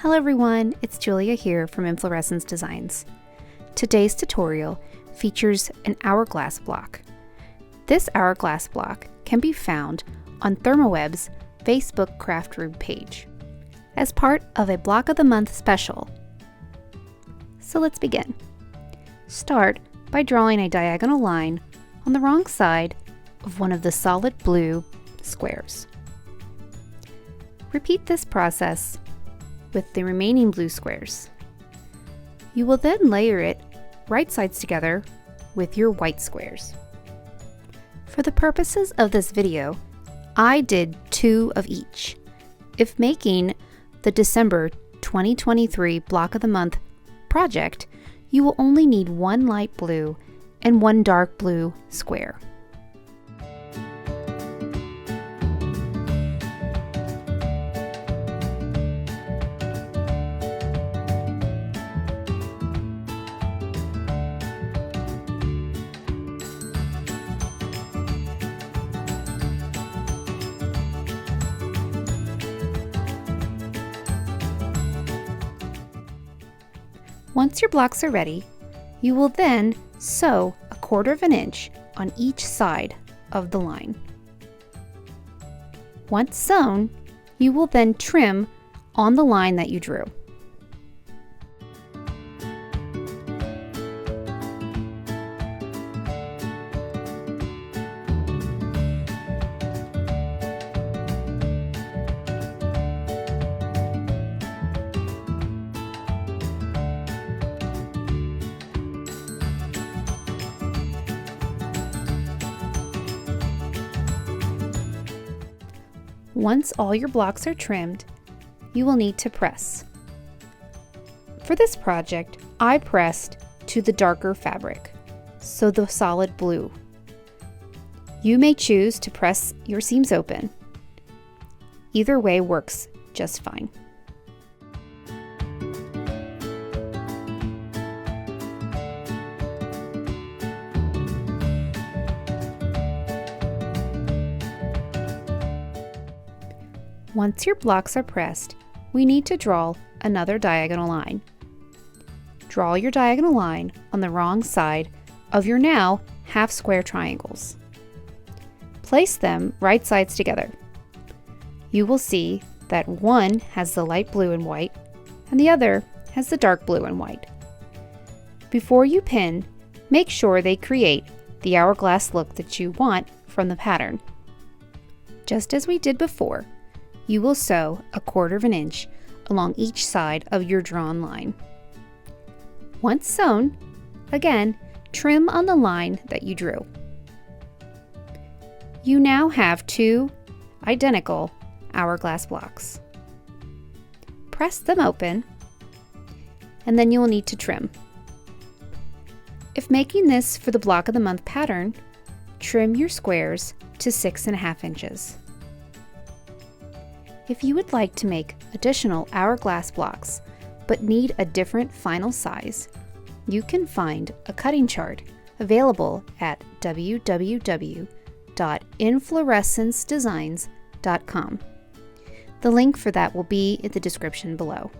Hello everyone, it's Julia here from Inflorescence Designs. Today's tutorial features an hourglass block. This hourglass block can be found on ThermOWeb's Facebook craft room page as part of a Block of the Month special. So let's begin. Start by drawing a diagonal line on the wrong side of one of the solid blue squares. Repeat this process with the remaining blue squares. You will then layer it right sides together with your white squares. For the purposes of this video, I did 2 of each. If making the December 2023 Block of the Month project, you will only need 1 light blue and 1 dark blue square. Once your blocks are ready, you will then sew 1/4 inch on each side of the line. Once sewn, you will then trim on the line that you drew. Once all your blocks are trimmed, you will need to press. For this project, I pressed to the darker fabric, so the solid blue. You may choose to press your seams open. Either way works just fine. Once your blocks are pressed, we need to draw another diagonal line. Draw your diagonal line on the wrong side of your now half square triangles. Place them right sides together. You will see that one has the light blue and white, and the other has the dark blue and white. Before you pin, make sure they create the hourglass look that you want from the pattern. Just as we did before, you will sew 1/4 inch along each side of your drawn line. Once sewn, again, trim on the line that you drew. You now have 2 identical hourglass blocks. Press them open, and then you will need to trim. If making this for the Block of the Month pattern, trim your squares to 6.5 inches. If you would like to make additional hourglass blocks but need a different final size, you can find a cutting chart available at www.inflorescencedesigns.com. The link for that will be in the description below.